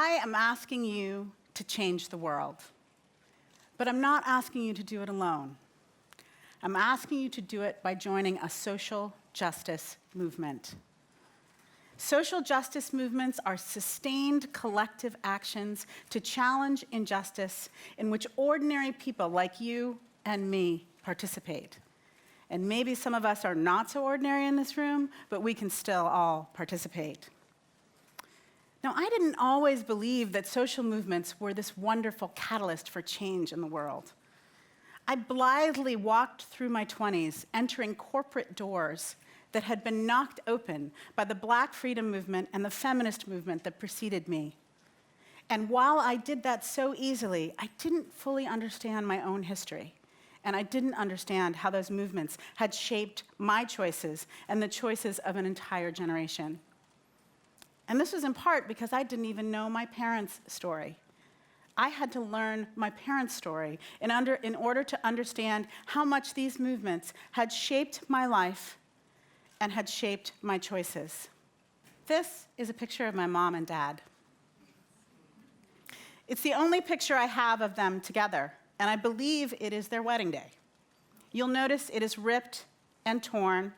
I am asking you to change the world. But I'm not asking you to do it alone. I'm asking you to do it by joining a social justice movement. Social justice movements are sustained collective actions to challenge injustice in which ordinary people like you and me participate. And maybe some of us are not so ordinary in this room, but we can still all participate. Now, I didn't always believe that social movements were this wonderful catalyst for change in the world. I blithely walked through my 20s, entering corporate doors that had been knocked open by the Black freedom movement and the feminist movement that preceded me. And while I did that so easily, I didn't fully understand my own history. And I didn't understand how those movements had shaped my choices and the choices of an entire generation. And this was in part because I didn't even know my parents' story. I had to learn my parents' story in order to understand how much these movements had shaped my life and had shaped my choices. This is a picture of my mom and dad. It's the only picture I have of them together, and I believe it is their wedding day. You'll notice it is ripped and torn.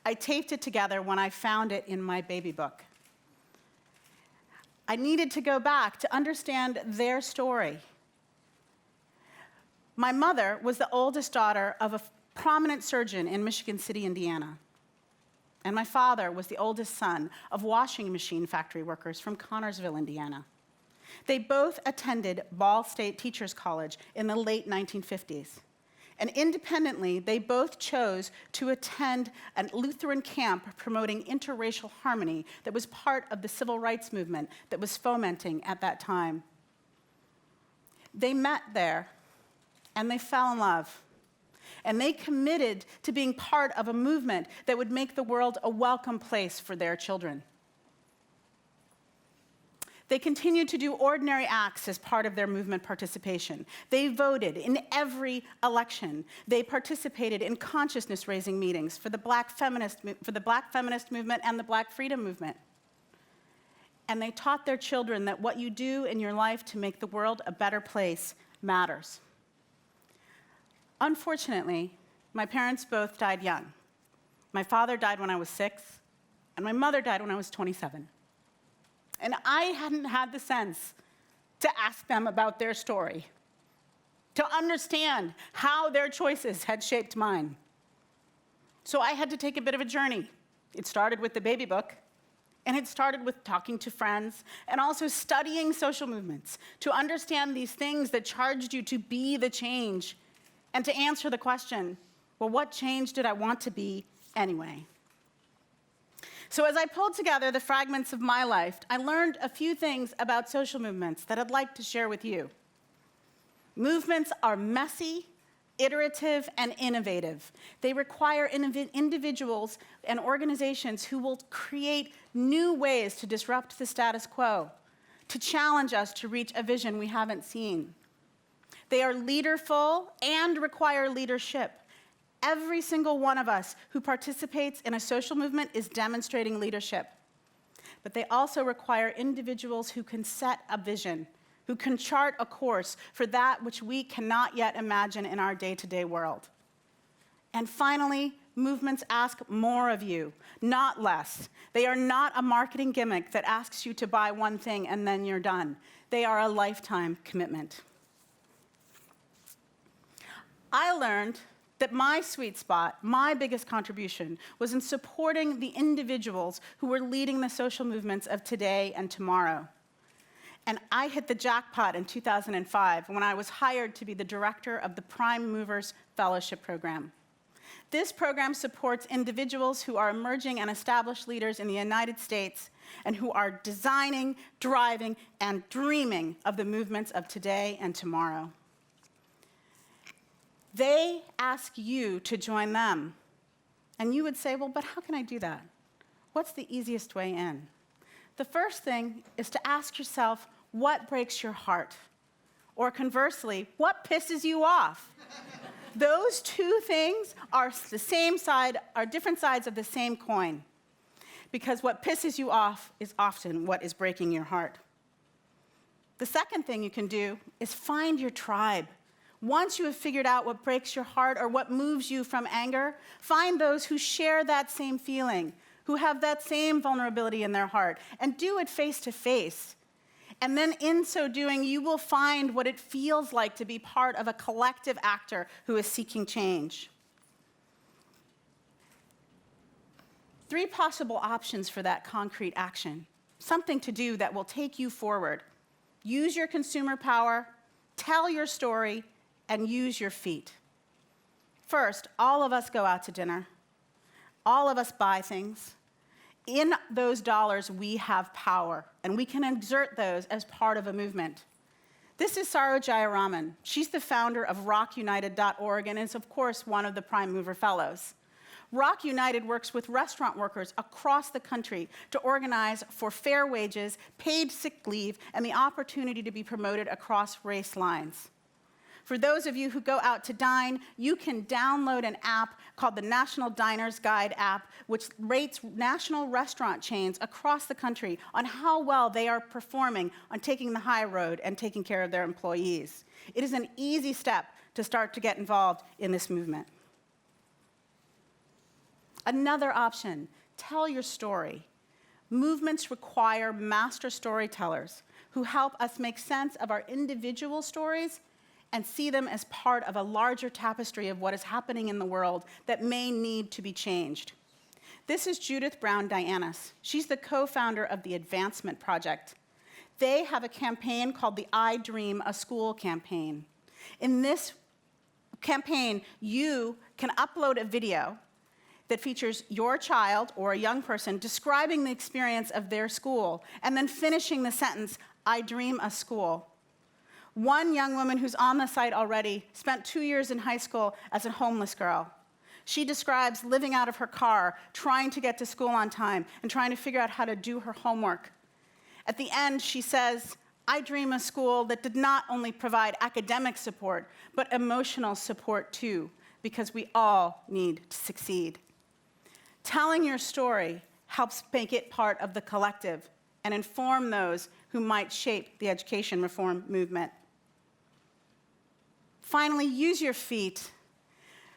I taped it together when I found it in my baby book. I needed to go back to understand their story. My mother was the oldest daughter of a prominent surgeon in Michigan City, Indiana. And my father was the oldest son of washing machine factory workers from Connorsville, Indiana. They both attended Ball State Teachers College in the late 1950s. And independently, they both chose to attend a Lutheran camp promoting interracial harmony that was part of the civil rights movement that was fomenting at that time. They met there, and they fell in love. And they committed to being part of a movement that would make the world a welcome place for their children. They continued to do ordinary acts as part of their movement participation. They voted in every election. They participated in consciousness-raising meetings for the Black feminist movement and the Black freedom movement. And they taught their children that what you do in your life to make the world a better place matters. Unfortunately, my parents both died young. My father died when I was 6, and my mother died when I was 27. And I hadn't had the sense to ask them about their story, to understand how their choices had shaped mine. So I had to take a bit of a journey. It started with the baby book, and it started with talking to friends, and also studying social movements to understand these things that charged you to be the change, and to answer the question, well, what change did I want to be anyway? So as I pulled together the fragments of my life, I learned a few things about social movements that I'd like to share with you. Movements are messy, iterative, and innovative. They require individuals and organizations who will create new ways to disrupt the status quo, to challenge us to reach a vision we haven't seen. They are leaderful and require leadership. Every single one of us who participates in a social movement is demonstrating leadership. But they also require individuals who can set a vision, who can chart a course for that which we cannot yet imagine in our day-to-day world. And finally, movements ask more of you, not less. They are not a marketing gimmick that asks you to buy one thing and then you're done. They are a lifetime commitment. I learned that my sweet spot, my biggest contribution, was in supporting the individuals who were leading the social movements of today and tomorrow. And I hit the jackpot in 2005 when I was hired to be the director of the Prime Movers Fellowship Program. This program supports individuals who are emerging and established leaders in the United States and who are designing, driving, and dreaming of the movements of today and tomorrow. They ask you to join them. And you would say, well, but how can I do that? What's the easiest way in? The first thing is to ask yourself, what breaks your heart? Or conversely, what pisses you off? Those two things are different sides of the same coin. Because what pisses you off is often what is breaking your heart. The second thing you can do is find your tribe. Once you have figured out what breaks your heart or what moves you from anger, find those who share that same feeling, who have that same vulnerability in their heart, and do it face to face. And then in so doing, you will find what it feels like to be part of a collective actor who is seeking change. 3 possible options for that concrete action, something to do that will take you forward. Use your consumer power, tell your story, and use your feet. First, all of us go out to dinner. All of us buy things. In those dollars, we have power, and we can exert those as part of a movement. This is Saru Jayaraman. She's the founder of RockUnited.org and is, of course, one of the Prime Mover Fellows. Rock United works with restaurant workers across the country to organize for fair wages, paid sick leave, and the opportunity to be promoted across race lines. For those of you who go out to dine, you can download an app called the National Diners Guide app, which rates national restaurant chains across the country on how well they are performing on taking the high road and taking care of their employees. It is an easy step to start to get involved in this movement. Another option, tell your story. Movements require master storytellers who help us make sense of our individual stories and see them as part of a larger tapestry of what is happening in the world that may need to be changed. This is Judith Brown Dianis. She's the co-founder of the Advancement Project. They have a campaign called the I Dream a School campaign. In this campaign, you can upload a video that features your child or a young person describing the experience of their school and then finishing the sentence, I dream a school. One young woman who's on the site already spent 2 years in high school as a homeless girl. She describes living out of her car, trying to get to school on time, and trying to figure out how to do her homework. At the end, she says, I dream a school that did not only provide academic support, but emotional support too, because we all need to succeed. Telling your story helps make it part of the collective and inform those who might shape the education reform movement. Finally, use your feet.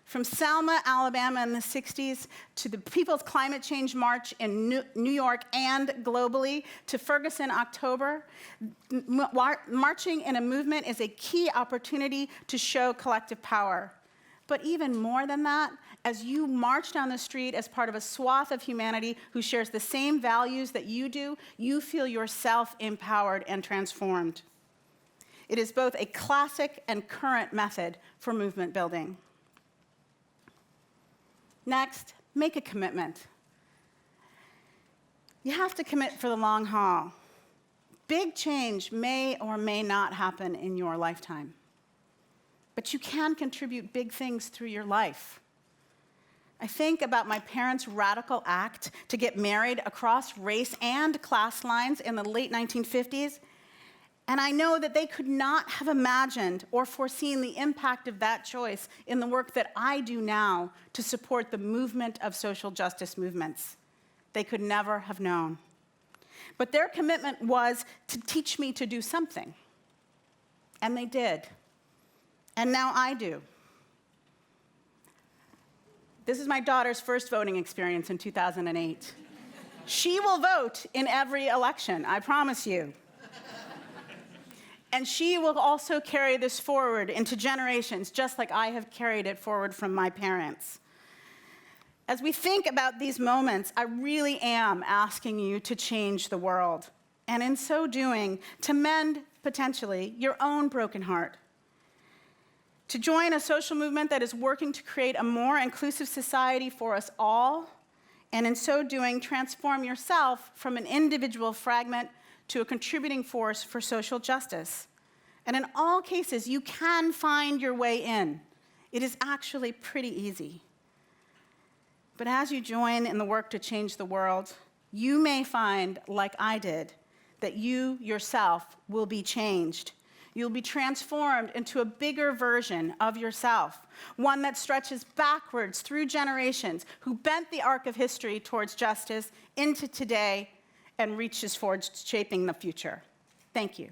From Selma, Alabama in the 60s to the People's Climate Change March in New York and globally to Ferguson, October, marching in a movement is a key opportunity to show collective power. But even more than that, as you march down the street as part of a swath of humanity who shares the same values that you do, you feel yourself empowered and transformed. It is both a classic and current method for movement building. Next, make a commitment. You have to commit for the long haul. Big change may or may not happen in your lifetime, but you can contribute big things through your life. I think about my parents' radical act to get married across race and class lines in the late 1950s, and I know that they could not have imagined or foreseen the impact of that choice in the work that I do now to support the movement of social justice movements. They could never have known. But their commitment was to teach me to do something. And they did. And now I do. This is my daughter's first voting experience in 2008. She will vote in every election, I promise you. And she will also carry this forward into generations, just like I have carried it forward from my parents. As we think about these moments, I really am asking you to change the world, and in so doing, to mend, potentially, your own broken heart. To join a social movement that is working to create a more inclusive society for us all, and in so doing, transform yourself from an individual fragment to a contributing force for social justice. And in all cases, you can find your way in. It is actually pretty easy. But as you join in the work to change the world, you may find, like I did, that you yourself will be changed. You'll be transformed into a bigger version of yourself, one that stretches backwards through generations, who bent the arc of history towards justice into today and reaches towards shaping the future. Thank you.